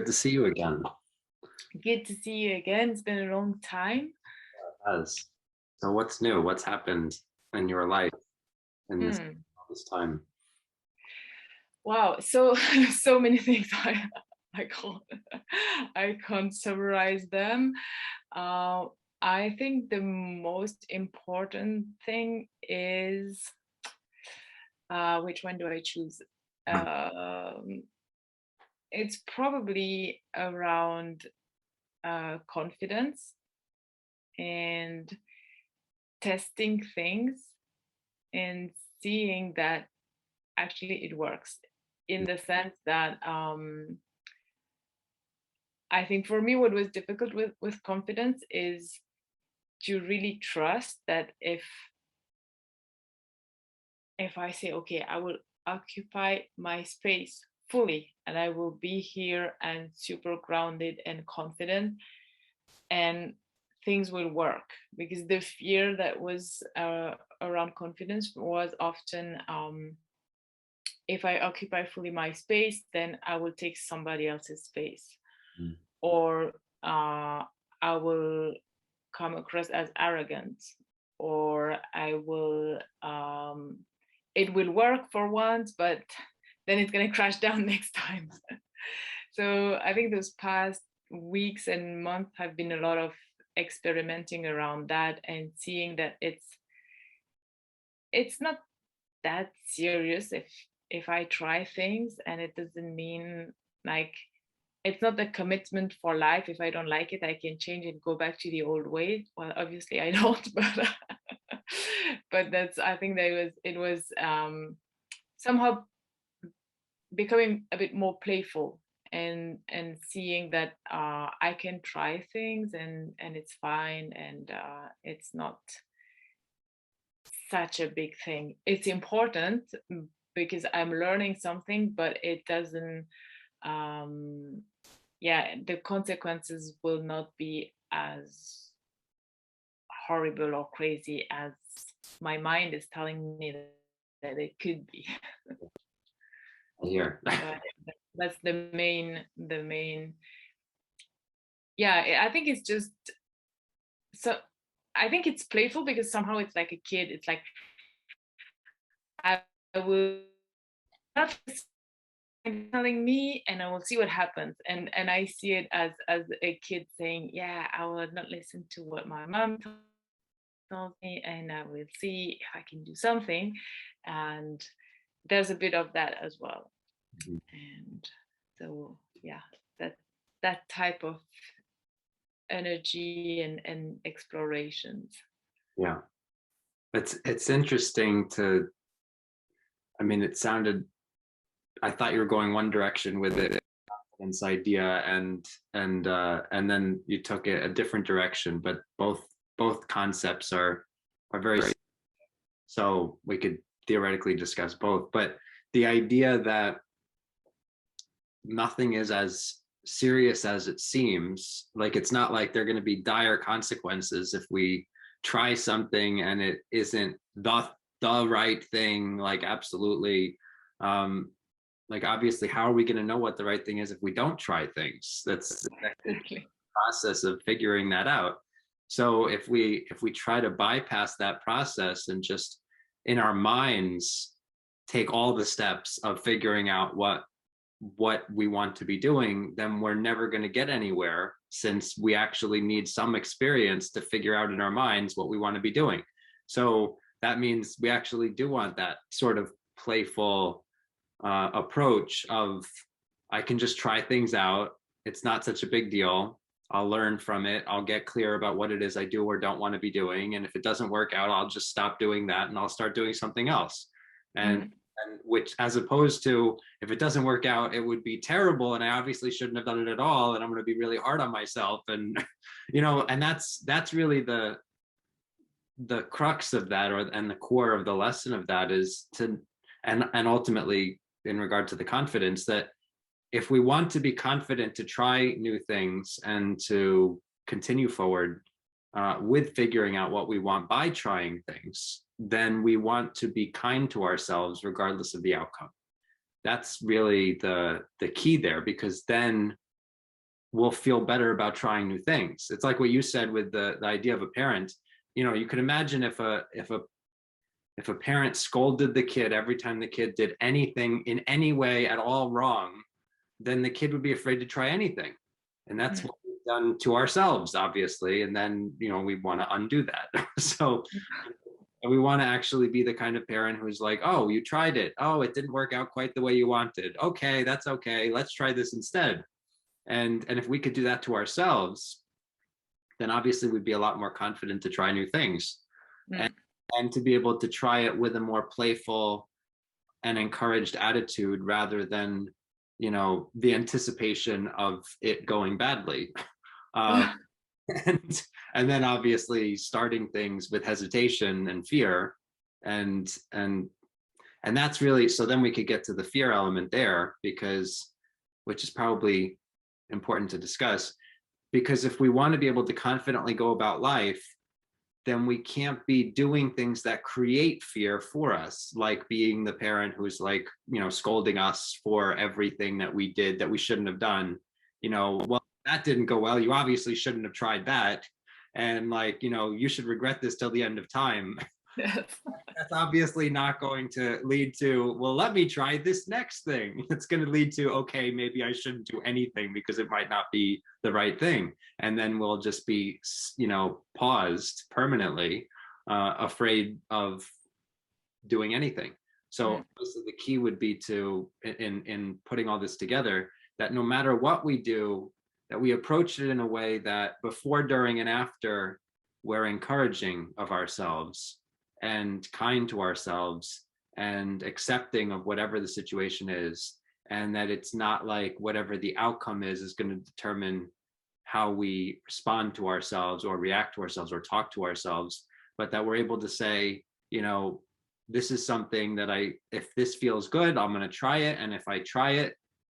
to see you again. Good to see you again. It's been a long time. As so, what's new? What's happened in your life in Hmm. this time? Wow. So so many things. I can't I can't summarize them. Uh, I think the most important thing is which one do I choose? Um, it's probably around confidence and testing things and seeing that actually it works in the sense that I think for me what was difficult with confidence is to really trust that if I say okay, I will occupy my space fully and I will be here and super grounded and confident and things will work, because the fear that was around confidence was often if I occupy fully my space, then I will take somebody else's space, Mm. or I will come across as arrogant, or I will, it will work for once, but then it's going to crash down next time. So I think those past weeks and months have been a lot of experimenting around that and seeing that it's not that serious if I try things, and it doesn't mean like it's not a commitment for life. If I don't like it, I can change and go back to the old way. Well, obviously I don't, but that's, I think that it was somehow becoming a bit more playful and seeing that I can try things and it's fine, and it's not such a big thing. It's important because I'm learning something, but it doesn't, um, yeah, the consequences will not be as horrible or crazy as my mind is telling me that it could be. Here. But that's the main, yeah, I think it's just, so I think it's playful because somehow it's like a kid. It's like I will not telling me and I will see what happens, and I see it as a kid saying, yeah, I will not listen to what my mom tells me and I will see if I can do something. And there's a bit of that as well. Mhm. And so yeah, that type of energy and explorations. Yeah, it's interesting to. I mean, it sounded. I thought you were going one direction with it, this idea, and then you took it a different direction. But both concepts are very. So we could theoretically discuss both, but the idea that nothing is as serious as it seems, like it's not like there are going to be dire consequences if we try something and it isn't the right thing, like absolutely, um like obviously how are we going to know what the right thing is if we don't try things? That's the Exactly. process of figuring that out. So if we try to bypass that process and just in our minds take all the steps of figuring out what we want to be doing, then we're never going to get anywhere, since we actually need some experience to figure out in our minds what we want to be doing. So that means we actually do want that sort of playful approach of, I can just try things out. It's not such a big deal. I'll learn from it. I'll get clear about what it is I do or don't want to be doing. And if it doesn't work out, I'll just stop doing that and I'll start doing something else. And Mm. and which, as opposed to, if it doesn't work out, it would be terrible and I obviously shouldn't have done it at all and I'm going to be really hard on myself. And and that's really the crux of that, or and the core of the lesson of that is to, and ultimately in regard to the confidence, that if we want to be confident to try new things and to continue forward with figuring out what we want by trying things, then we want to be kind to ourselves regardless of the outcome. That's really the key there, because then will feel better about trying new things. It's like what you said with the idea of a parent. You know, you could imagine if a parent scolded the kid every time the kid did anything in any way at all wrong, then the kid would be afraid to try anything. And that's what we've done to ourselves, obviously. And then, you know, we want to undo that. So we want to actually be the kind of parent who's like, oh, you tried it. Oh, it didn't work out quite the way you wanted. Okay, that's okay. Let's try this instead. And if we could do that to ourselves, then obviously we'd be a lot more confident to try new things. Mm. And to be able to try it with a more playful and encouraged attitude rather than, you know, the anticipation of it going badly. uh, and then obviously starting things with hesitation and fear, and that's really, so then we could get to the fear element there, because, which is probably important to discuss, because if we want to be able to confidently go about life, then we can't be doing things that create fear for us, like being the parent who's like, you know, scolding us for everything that we did that we shouldn't have done. You know, well, that didn't go well. You obviously shouldn't have tried that. And like, you know, you should regret this till the end of time. Yes. That's obviously not going to lead to, well, let me try this next thing. It's going to lead to, okay, maybe I shouldn't do anything because it might not be the right thing. And then we'll just be, you know, paused permanently, afraid of doing anything. So the key would be to, in putting all this together, that no matter what we do, that we approach it in a way that before, during, and after, we're encouraging of ourselves and kind to ourselves and accepting of whatever the situation is, and that it's not like whatever the outcome is going to determine how we respond to ourselves or react to ourselves or talk to ourselves, but that we're able to say, you know, this is something that if this feels good, I'm going to try it. And if I try it,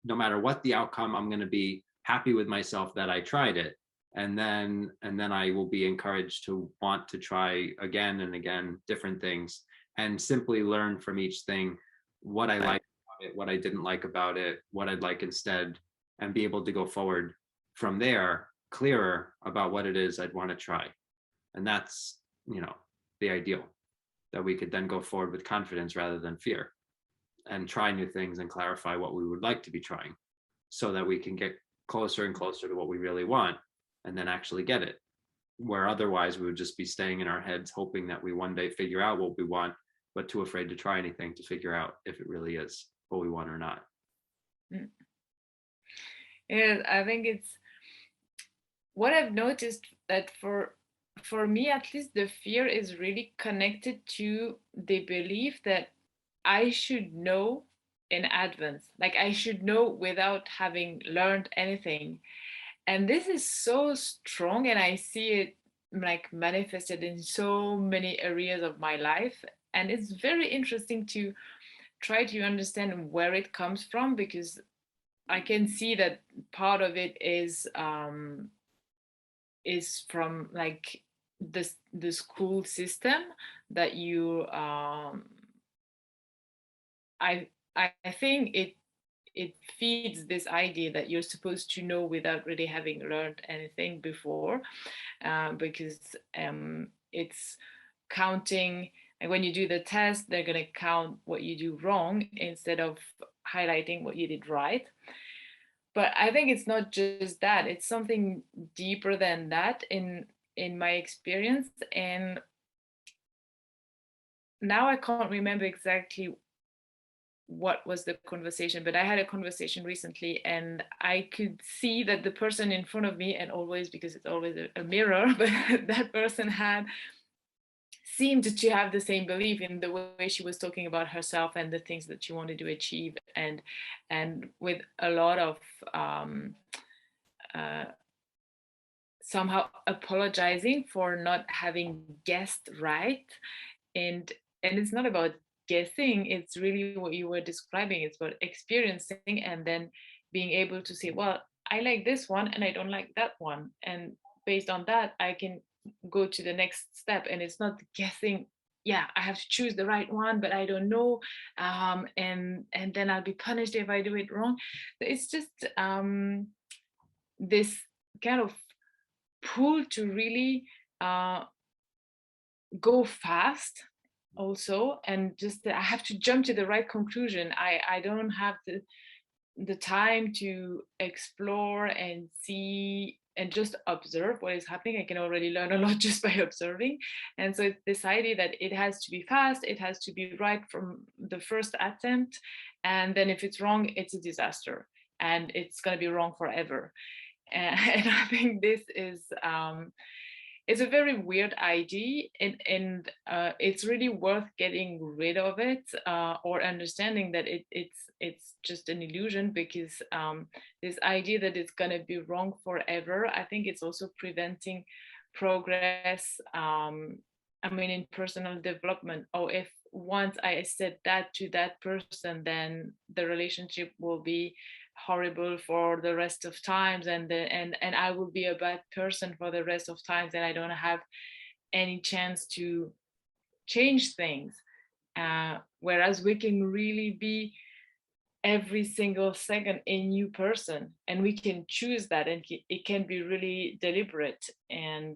no matter what the outcome, I'm going to be happy with myself that I tried it. And then I will be encouraged to want to try again and again different things, and simply learn from each thing what I like about it, what I didn't like about it, what I'd like instead, and be able to go forward from there clearer about what it is I'd want to try. And that's, you know, the ideal, that we could then go forward with confidence rather than fear, and try new things and clarify what we would like to be trying, so that we can get closer and closer to what we really want, and then actually get it. Where otherwise we would just be staying in our heads hoping that we one day figure out what we want, but too afraid to try anything to figure out if it really is what we want or not. Yeah, I think it's what I've noticed, that for me at least, the fear is really connected to the belief that I should know in advance, like I should know without having learned anything. And this is so strong, and I see it like manifested in so many areas of my life. And it's very interesting to try to understand where it comes from, because I can see that part of it is from like the school system, that you I think it feeds this idea that you're supposed to know without really having learned anything before, because it's counting. And when you do the test, they're going to count what you do wrong instead of highlighting what you did right. But I think it's not just that; it's something deeper than that in my experience. And now I can't remember exactly what was the conversation, but I had a conversation recently, and I could see that the person in front of me, and always, because it's always a mirror, but that person seemed to have the same belief in the way she was talking about herself and the things that she wanted to achieve, and with a lot of somehow apologizing for not having guessed right. And it's not about guessing, it's really what you were describing. It's about experiencing and then being able to say, well, I like this one and I don't like that one, and based on that I can go to the next step. And it's not guessing, yeah, I have to choose the right one, but I don't know, and then I'll be punished if I do it wrong. It's just this kind of pull to really uh, go fast also, and just I have to jump to the right conclusion. I don't have the time to explore and see and just observe what is happening. I can already learn a lot just by observing. And so it's this idea that it has to be fast, it has to be right from the first attempt. And then if it's wrong, it's a disaster and it's going to be wrong forever. And I think this is it's a very weird idea, and it's really worth getting rid of it, or understanding that it's just an illusion, because this idea that it's going to be wrong forever, I think it's also preventing progress. I mean, in personal development, or if once I said that to that person, then the relationship will be horrible for the rest of times, and I will be a bad person for the rest of times, and I don't have any chance to change things. Whereas we can really be every single second a new person, and we can choose that, and it can be really deliberate, and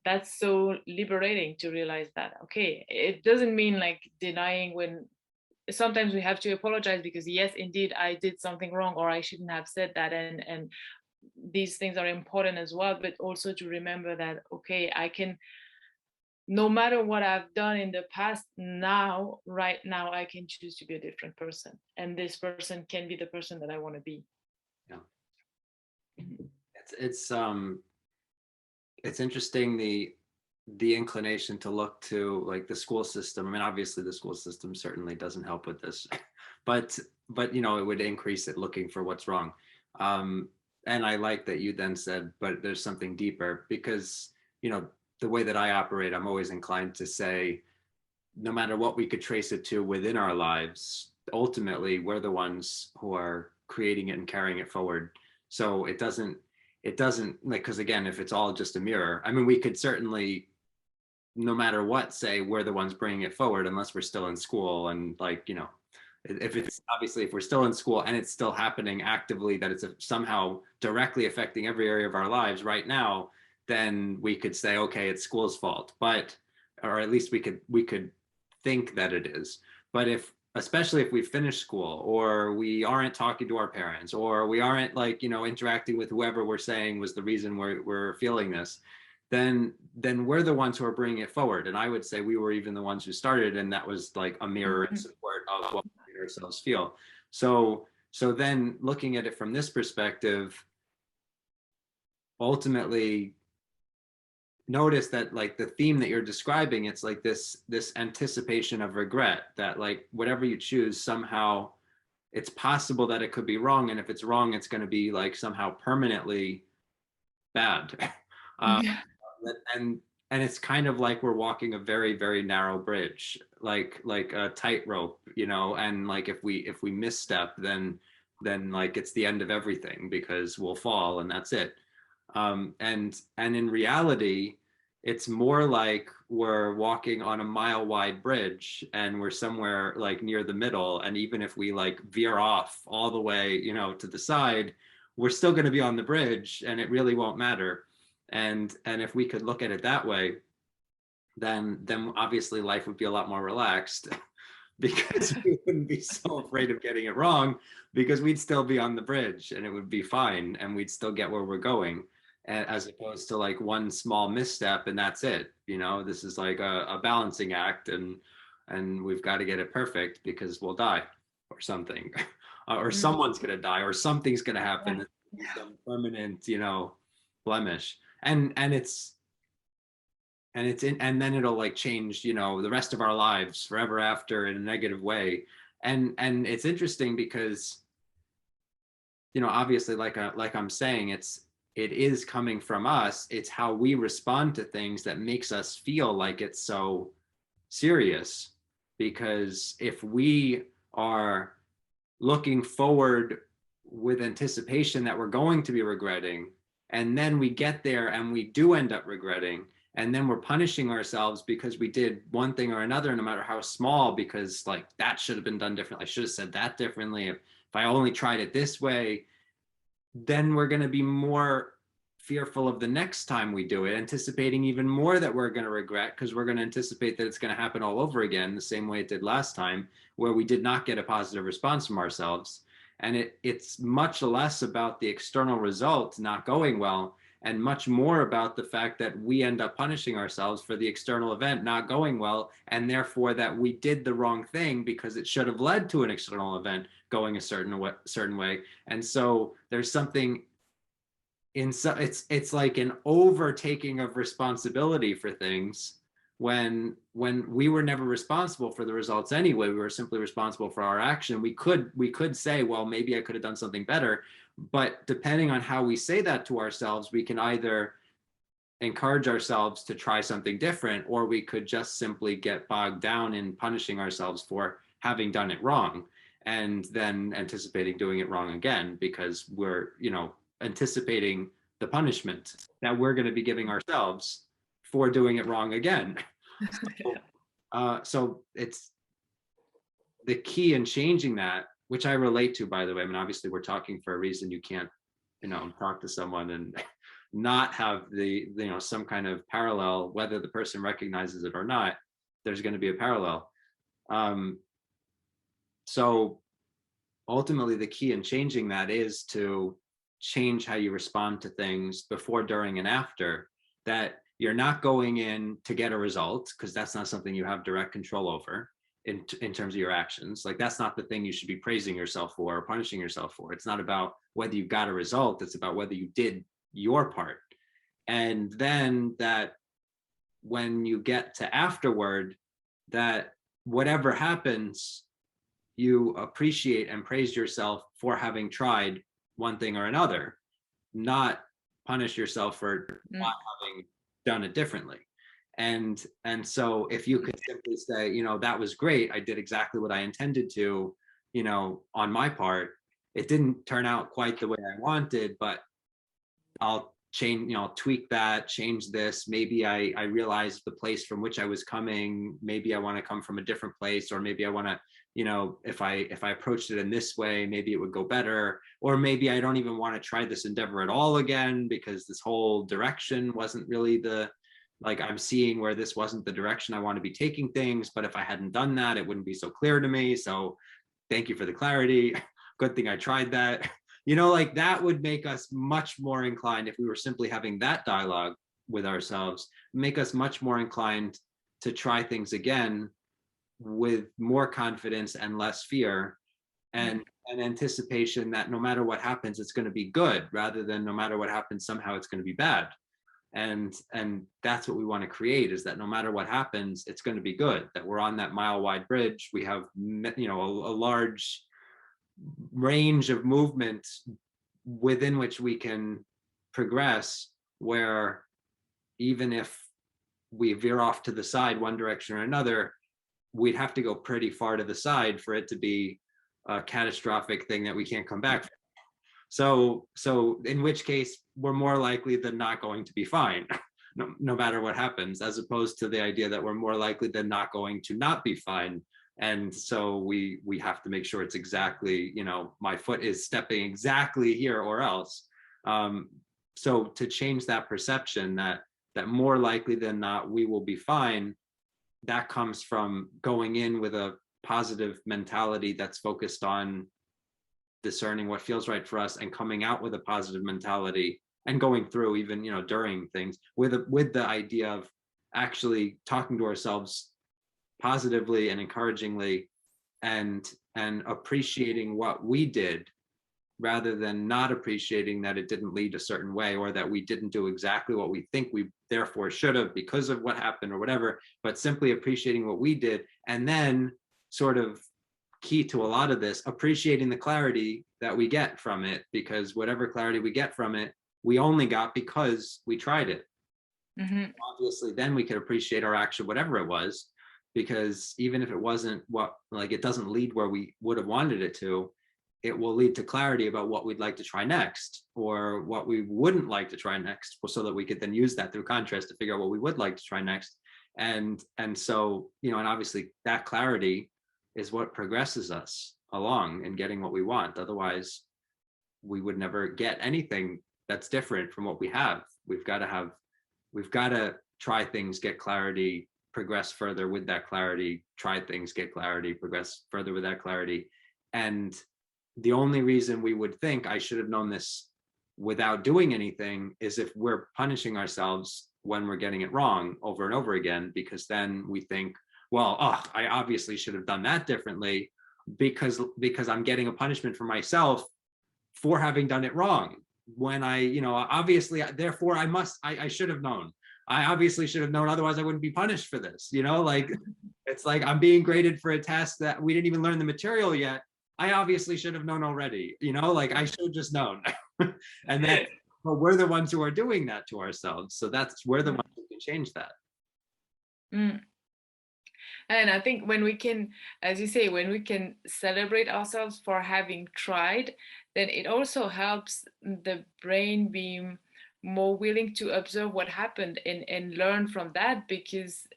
that's so liberating to realize that. Okay, it doesn't mean like denying when sometimes we have to apologize, because yes, indeed, I did something wrong, or I shouldn't have said that, and these things are important as well, but also to remember that, okay, I can, no matter what I've done in the past, now, right now, I can choose to be a different person, and this person can be the person that I want to be. Yeah. It's it's interesting, the inclination to look to like the school system. I mean, obviously the school system certainly doesn't help with this, but you know, it would increase it looking for what's wrong. And I like that you then said, but there's something deeper, because, you know, the way that I operate, I'm always inclined to say, no matter what we could trace it to within our lives, ultimately we're the ones who are creating it and carrying it forward. So it doesn't like, because again, if it's all just a mirror, I mean, we could certainly, no matter what, say we're the ones bringing it forward, unless we're still in school. And like, you know, if it's obviously, if we're still in school and it's still happening actively, that it's somehow directly affecting every area of our lives right now, then we could say, okay, it's school's fault. But, or at least we could think that it is. But if, especially if we finish school, or we aren't talking to our parents, or we aren't, like, you know, interacting with whoever we're saying was the reason we're feeling this, then we're the ones who are bringing it forward. And I would say we were even the ones who started, and that was like a mirror and support of what we made ourselves feel. So then looking at it from this perspective, ultimately notice that like the theme that you're describing, it's like this anticipation of regret, that like whatever you choose, somehow it's possible that it could be wrong, and if it's wrong, it's going to be like somehow permanently bad. Yeah. And it's kind of like we're walking a very, very narrow bridge, like a tightrope, you know. And like if we misstep, then like it's the end of everything, because we'll fall and that's it. And in reality, it's more like we're walking on a mile wide bridge, and we're somewhere like near the middle, and even if we like veer off all the way, you know, to the side, we're still going to be on the bridge, and it really won't matter. And if we could look at it that way, then obviously life would be a lot more relaxed, because we wouldn't be so afraid of getting it wrong, because we'd still be on the bridge and it would be fine, and we'd still get where we're going, as opposed to like one small misstep and that's it. You know, this is like a balancing act, and we've got to get it perfect, because we'll die or something, or someone's going to die, or something's going to happen, Yeah. some permanent, you know, blemish. And and then it'll like change, you know, the rest of our lives forever after, in a negative way. And it's interesting because, you know, obviously, like I'm saying, it is coming from us. It's how we respond to things that makes us feel like it's so serious. Because if we are looking forward with anticipation that we're going to be regretting, and then we get there and we do end up regretting, and then we're punishing ourselves because we did one thing or another, no matter how small, because like that should have been done differently, I should have said that differently, if I only tried it this way, then we're going to be more fearful of the next time we do it, anticipating even more that we're going to regret, because we're going to anticipate that it's going to happen all over again the same way it did last time, where we did not get a positive response from ourselves. And it's much less about the external result not going well, and much more about the fact that we end up punishing ourselves for the external event not going well, and therefore that we did the wrong thing because it should have led to an external event going a certain way. And so there's something in, so it's like an overtaking of responsibility for things, when we were never responsible for the results anyway. We were simply responsible for our action. We could say, well, maybe I could have done something better, but depending on how we say that to ourselves, we can either encourage ourselves to try something different, or we could just simply get bogged down in punishing ourselves for having done it wrong, and then anticipating doing it wrong again, because we're, anticipating the punishment that we're going to be giving ourselves for doing it wrong again. So it's the key in changing that, which I relate to, by the way. I mean, obviously we're talking for a reason. You can't, talk to someone and not have the, some kind of parallel, whether the person recognizes it or not. There's going to be a parallel. So ultimately the key in changing that is to change how you respond to things before, during, and after. That you're not going in to get a result, because that's not something you have direct control over in terms of your actions. Like, that's not the thing you should be praising yourself for or punishing yourself for. It's not about whether you got a result, it's about whether you did your part. And then that when you get to afterward, that whatever happens, you appreciate and praise yourself for having tried one thing or another, not punish yourself for not having done it differently. And so if you could simply say, that was great, I did exactly what I intended to, on my part. It didn't turn out quite the way I wanted, but I'll change, tweak that, change this. Maybe I realized the place from which I was coming. Maybe I want to come from a different place, or maybe I want to, if I approached it in this way, maybe it would go better. Or maybe I don't even want to try this endeavor at all again, because this whole direction wasn't really I'm seeing where this wasn't the direction I want to be taking things. But if I hadn't done that, it wouldn't be so clear to me. So thank you for the clarity. Good thing I tried that. That would make us much more inclined, if we were simply having that dialogue with ourselves, make us much more inclined to try things again with more confidence and less fear, and an anticipation that no matter what happens, it's going to be good, rather than no matter what happens, somehow it's going to be bad. And that's what we want to create, is that no matter what happens, it's going to be good, that we're on that mile wide bridge. We have, a large range of movement within which we can progress, where even if we veer off to the side one direction or another, we'd have to go pretty far to the side for it to be a catastrophic thing that we can't come back from. So in which case, we're more likely than not going to be fine, no matter what happens, as opposed to the idea that we're more likely than not going to not be fine. And so we have to make sure it's exactly, my foot is stepping exactly here or else. So to change that perception that more likely than not we will be fine, that comes from going in with a positive mentality that's focused on discerning what feels right for us, and coming out with a positive mentality, and going through even, during things with the idea of actually talking to ourselves positively and encouragingly, and appreciating what we did, rather than not appreciating that it didn't lead a certain way, or that we didn't do exactly what we think we therefore should have because of what happened or whatever, but simply appreciating what we did. And then, sort of key to a lot of this, appreciating the clarity that we get from it, because whatever clarity we get from it, we only got because we tried it. Obviously, then we could appreciate our action, whatever it was, because even if it wasn't it doesn't lead where we would have wanted it to, it will lead to clarity about what we'd like to try next, or what we wouldn't like to try next, so that we could then use that through contrast to figure out what we would like to try next. And so, and obviously that clarity is what progresses us along in getting what we want. Otherwise, we would never get anything that's different from what we have. We've got to try things, get clarity, progress further with that clarity, try things, get clarity, progress further with that clarity. And the only reason we would think I should have known this without doing anything is if we're punishing ourselves when we're getting it wrong over and over again, because then we think, well, oh, I obviously should have done that differently because I'm getting a punishment for myself for having done it wrong. When I, obviously, therefore I should have known. I obviously should have known, otherwise I wouldn't be punished for this. Like, it's like I'm being graded for a test that we didn't even learn the material yet. I obviously should have known already, like I should have just known. And then, but we're the ones who are doing that to ourselves. So we're the ones who can change that. Mm. And I think when we can, as you say, when we can celebrate ourselves for having tried, then it also helps the brain be more willing to observe what happened and learn from that, because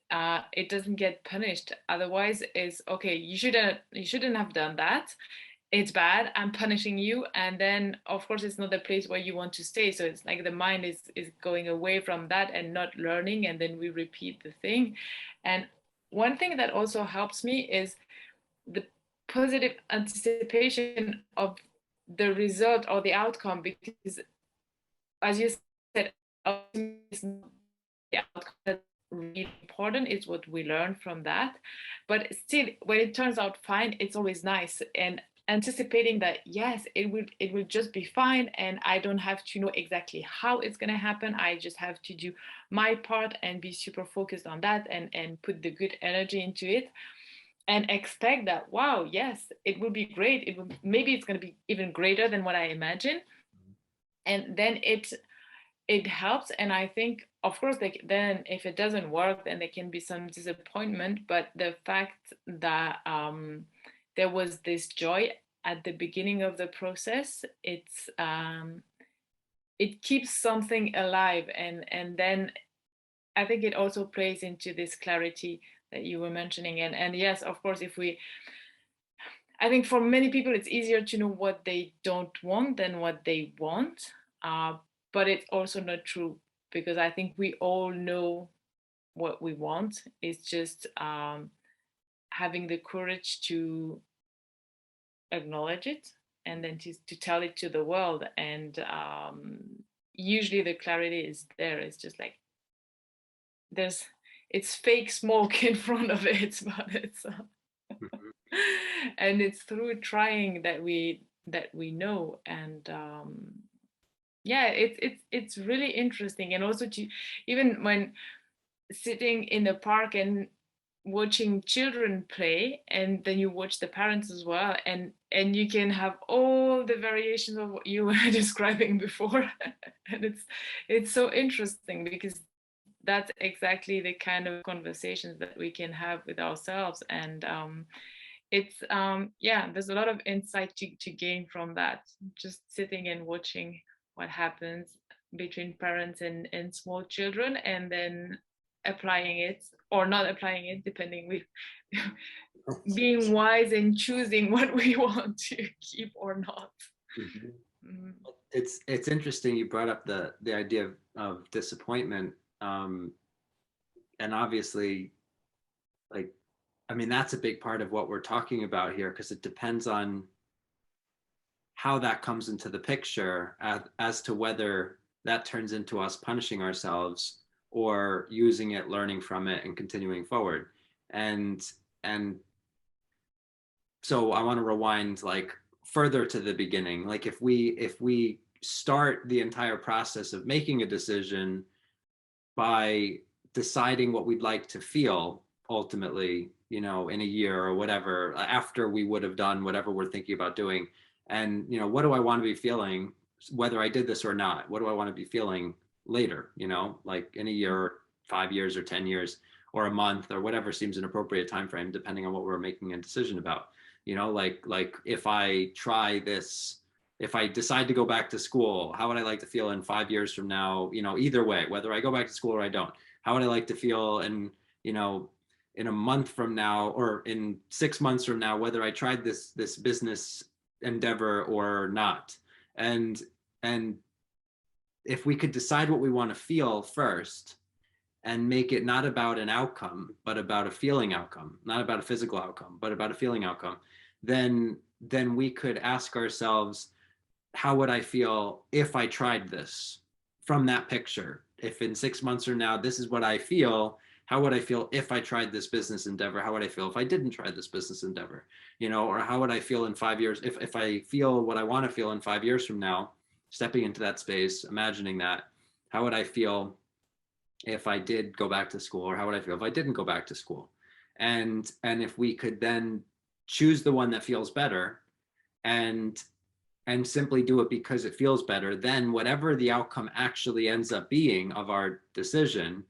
it doesn't get punished. Otherwise, it's okay, you shouldn't have done that. It's bad, I'm punishing you. And then of course it's not the place where you want to stay. So it's like the mind is going away from that and not learning, and then we repeat the thing. And one thing that also helps me is the positive anticipation of the result or the outcome, because as you said, it's not the outcome that's really important, it's what we learn from that. But still, when it turns out fine, it's always nice. And anticipating that, yes, it will just be fine, and I don't have to know exactly how it's going to happen. I just have to do my part and be super focused on that, and put the good energy into it, and expect that, wow, yes, it will be great. Maybe it's going to be even greater than what I imagine. And then it helps. And I think, of course, then if it doesn't work, then there can be some disappointment. But the fact that there was this joy at the beginning of the process, it keeps something alive. And then I think it also plays into this clarity that you were mentioning. And yes, of course, I think for many people it's easier to know what they don't want than what they want. But it's also not true, because I think we all know what we want. It's just having the courage to acknowledge it, and then to tell it to the world. And usually the clarity is there. It's just like it's fake smoke in front of it, but it's and it's through trying that we know. And yeah, it's really interesting. And also, to even when sitting in the park and watching children play, and then you watch the parents as well, and you can have all the variations of what you were describing before. And it's so interesting, because that's exactly the kind of conversations that we can have with ourselves. And it's yeah, there's a lot of insight to gain from that, just sitting and watching what happens between parents and small children, and then applying it or not applying it, depending with being wise and choosing what we want to keep or not. Mm-hmm. It's interesting you brought up the idea of disappointment, and obviously, like, I mean, that's a big part of what we're talking about here, because it depends on how that comes into the picture as to whether that turns into us punishing ourselves or using it, learning from it, and continuing forward. And so I want to rewind like further to the beginning. Like if we start the entire process of making a decision by deciding what we'd like to feel ultimately, in a year or whatever, after we would have done whatever we're thinking about doing, and what do I want to be feeling, whether I did this or not? What do I want to be feeling later, like in a year or 5 years or 10 years or a month or whatever seems an appropriate time frame, depending on what we're making a decision about. Like if I try this, if I decide to go back to school, how would I like to feel in 5 years from now? Either way, whether I go back to school or I don't, how would I like to feel in a month from now or in 6 months from now, whether I tried this business endeavor or not? And and if we could decide what we want to feel first and make it not about an outcome, but about a feeling outcome, not about a physical outcome, but about a feeling outcome, then we could ask ourselves, how would I feel if I tried this from that picture? If in 6 months from now, this is what I feel, how would I feel if I tried this business endeavor? How would I feel if I didn't try this business endeavor? Or how would I feel in 5 years? If I feel what I want to feel in 5 years from now, stepping into that space, imagining that, how would I feel if I did go back to school, or how would I feel if I didn't go back to school? And if we could then choose the one that feels better and simply do it because it feels better, then whatever the outcome actually ends up being of our decision,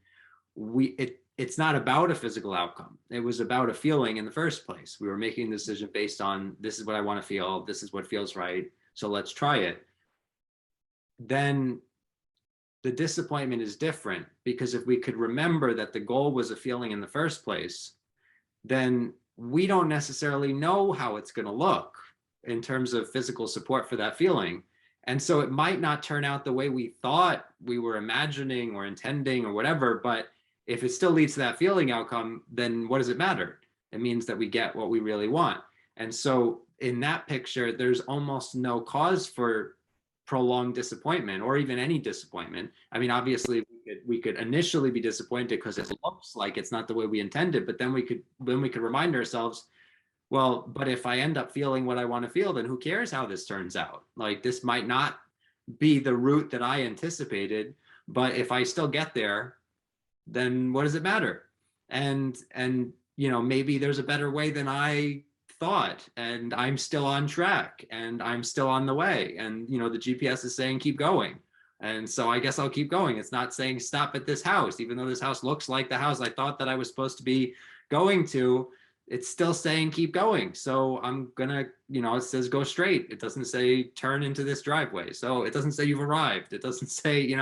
it's not about a physical outcome. It was about a feeling in the first place. We were making the decision based on, this is what I want to feel, this is what feels right, so let's try it. Then the disappointment is different, because if we could remember that the goal was a feeling in the first place, then we don't necessarily know how it's going to look in terms of physical support for that feeling. And so it might not turn out the way we thought we were imagining or intending or whatever, but if it still leads to that feeling outcome, then what does it matter? It means that we get what we really want. And so in that picture, there's almost no cause for prolonged disappointment, or even any disappointment. I mean, obviously we could initially be disappointed because it looks like it's not the way we intended, but then we could remind ourselves, well, but if I end up feeling what I want to feel, then who cares how this turns out? Like, this might not be the route that I anticipated, but if I still get there, then what does it matter? And maybe there's a better way than I thought, and I'm still on track, and I'm still on the way, and the GPS is saying keep going, and so I guess I'll keep going. It's not saying stop at this house, even though this house looks like the house I thought that I was supposed to be going to. It's still saying keep going, so I'm gonna, it says go straight. It doesn't say turn into this driveway, so it doesn't say you've arrived. It doesn't say,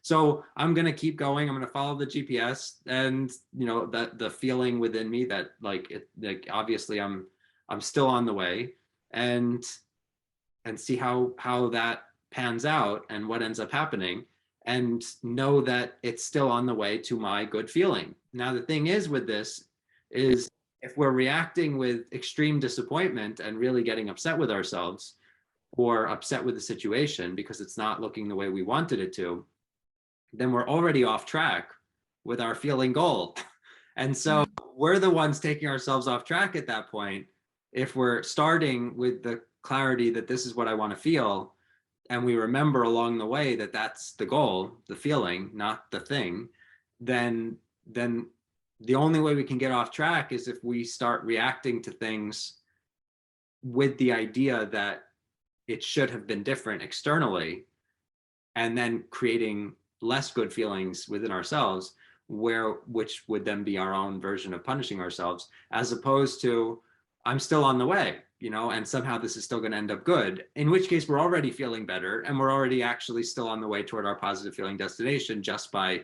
so I'm gonna keep going. I'm gonna follow the GPS, and that the feeling within me that obviously I'm still on the way, and see how that pans out and what ends up happening, and know that it's still on the way to my good feeling. Now, the thing is with this is, if we're reacting with extreme disappointment and really getting upset with ourselves, or upset with the situation because it's not looking the way we wanted it to, then we're already off track with our feeling goal. And so we're the ones taking ourselves off track at that point. If we're starting with the clarity that this is what I want to feel, and we remember along the way that that's the goal, the feeling, not the thing, then the only way we can get off track is if we start reacting to things with the idea that it should have been different externally, and then creating less good feelings within ourselves, which would then be our own version of punishing ourselves, as opposed to, I'm still on the way, and somehow this is still going to end up good, in which case we're already feeling better, and we're already actually still on the way toward our positive feeling destination, just by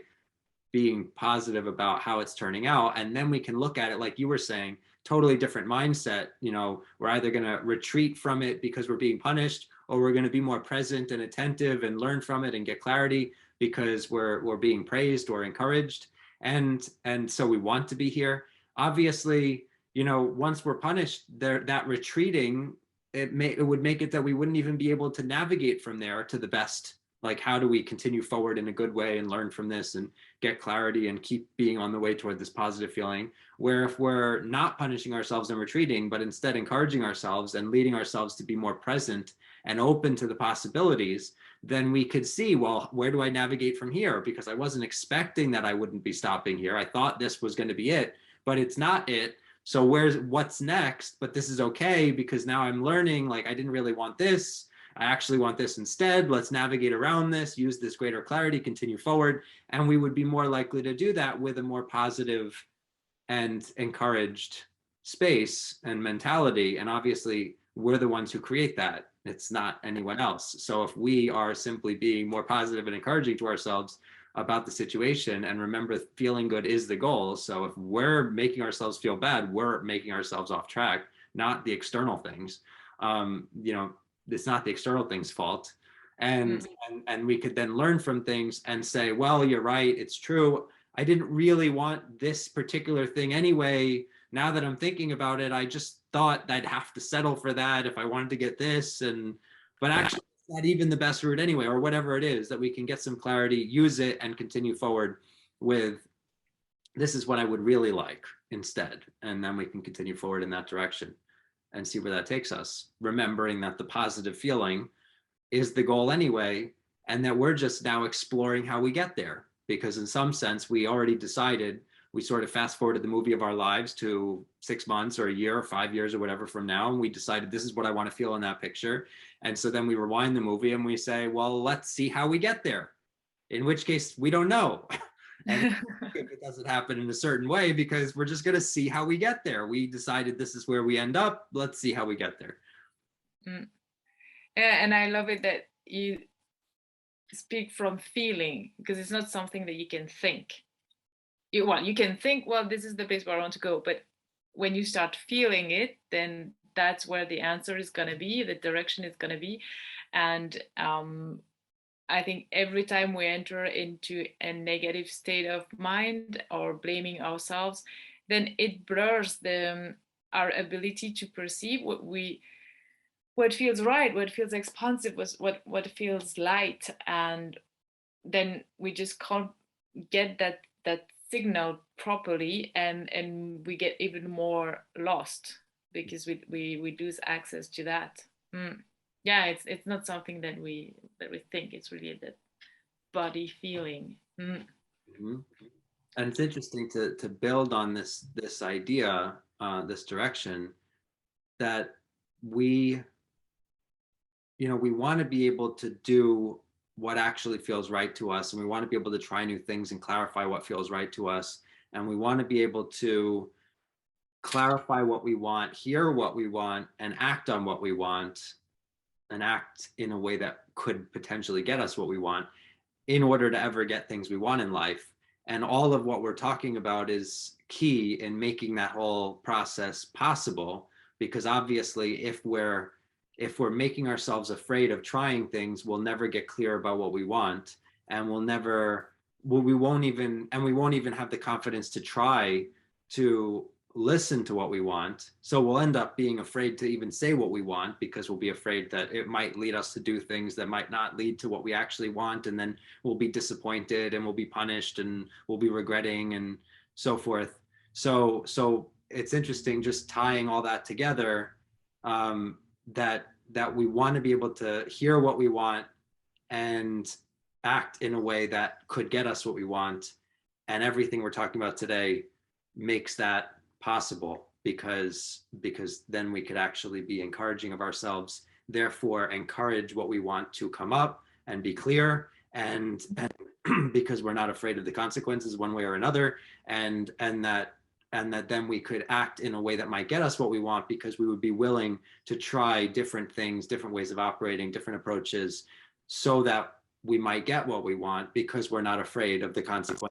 being positive about how it's turning out. And then we can look at it, like you were saying, totally different mindset. We're either going to retreat from it because we're being punished, or we're going to be more present and attentive and learn from it and get clarity because we're being praised or encouraged. And so we want to be here. Obviously, once we're punished, that retreating, it would make it that we wouldn't even be able to navigate from there to the best. Like, how do we continue forward in a good way and learn from this and get clarity and keep being on the way toward this positive feeling? Where if we're not punishing ourselves and retreating, but instead encouraging ourselves and leading ourselves to be more present and open to the possibilities, then we could see, well, where do I navigate from here? Because I wasn't expecting that I wouldn't be stopping here. I thought this was going to be it, but it's not it. So what's next? But this is okay, because now I'm learning, like, I didn't really want this. I actually want this instead. Let's navigate around this, use this greater clarity, continue forward. And we would be more likely to do that with a more positive and encouraged space and mentality. And obviously, we're the ones who create that. It's not anyone else. So if we are simply being more positive and encouraging to ourselves about the situation, and remember, feeling good is the goal. So if we're making ourselves feel bad, we're making ourselves off track, not the external things. It's not the external thing's fault. and we could then learn from things and say, well, you're right, it's true, I didn't really want this particular thing anyway. Now that I'm thinking about it, I just thought I'd have to settle for that if I wanted to get this, and but actually it's not even the best route anyway, or whatever it is, that we can get some clarity, use it, and continue forward with, this is what I would really like instead. And then we can continue forward in that direction and see where that takes us, remembering that the positive feeling is the goal anyway, and that we're just now exploring how we get there. Because in some sense, we already decided, we sort of fast forwarded the movie of our lives to 6 months or a year or 5 years or whatever from now, and we decided this is what I want to feel in that picture. And so then we rewind the movie and we say, well, let's see how we get there. In which case, we don't know. And if it doesn't happen in a certain way, because we're just going to see how we get there. We decided this is where we end up. Let's see how we get there. Yeah, and I love it that you speak from feeling, because it's not something that you can think. You can think, well, this is the place where I want to go, but when you start feeling it, then that's where the answer is going to be, the direction is going to be. And I think every time we enter into a negative state of mind or blaming ourselves, then it blurs our ability to perceive what feels right, what feels expansive, what feels light, and then we just can't get that signal properly, and we get even more lost because we lose access to that. Yeah, it's not something that we think. It's really that body feeling. And it's interesting to build on this idea, this direction, that we want to be able to do what actually feels right to us, and we want to be able to try new things and clarify what feels right to us, and we want to be able to clarify what we want, hear what we want, and act on what we want, and act in a way that could potentially get us what we want, in order to ever get things we want in life. And all of what we're talking about is key in making that whole process possible, because obviously if we're making ourselves afraid of trying things, we'll never get clear about what we want, and we won't even have the confidence to try to listen to what we want. So we'll end up being afraid to even say what we want, because we'll be afraid that it might lead us to do things that might not lead to what we actually want, and then we'll be disappointed and we'll be punished and we'll be regretting and so forth. So it's interesting just tying all that together, that we want to be able to hear what we want and act in a way that could get us what we want. And everything we're talking about today makes that possible, because then we could actually be encouraging of ourselves, therefore encourage what we want to come up and be clear, and because we're not afraid of the consequences one way or another, and that then we could act in a way that might get us what we want, because we would be willing to try different things, different ways of operating, different approaches, so that we might get what we want, because we're not afraid of the consequences,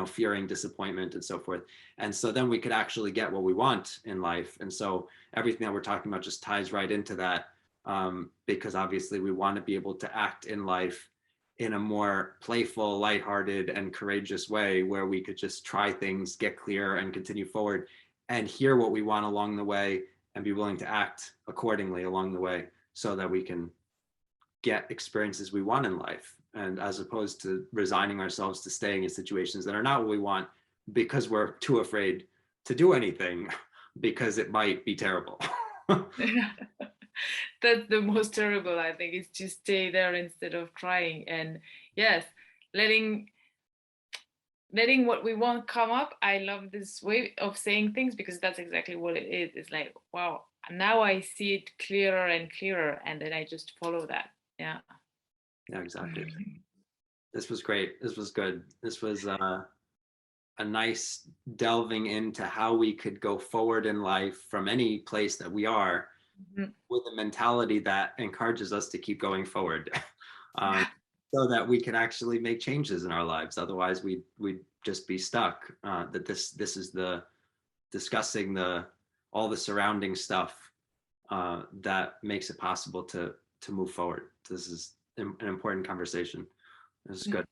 fearing disappointment and so forth. And so then we could actually get what we want in life. And so everything that we're talking about just ties right into that, because obviously we want to be able to act in life in a more playful, lighthearted, and courageous way, where we could just try things, get clear, and continue forward, and hear what we want along the way, and be willing to act accordingly along the way, so that we can get experiences we want in life, and as opposed to resigning ourselves to staying in situations that are not what we want, because we're too afraid to do anything, because it might be terrible. That's the most terrible, I think, is to stay there instead of trying. And yes, letting what we want come up. I love this way of saying things, because that's exactly what it is. It's like, wow, now I see it clearer and clearer, and then I just follow that. Yeah Exactly. This was great. This was good. This was a nice delving into how we could go forward in life from any place that we are, with a mentality that encourages us to keep going forward, so that we can actually make changes in our lives. Otherwise, we'd just be stuck. That this is the discussing all the surrounding stuff that makes it possible to move forward. This is an important conversation. This is good.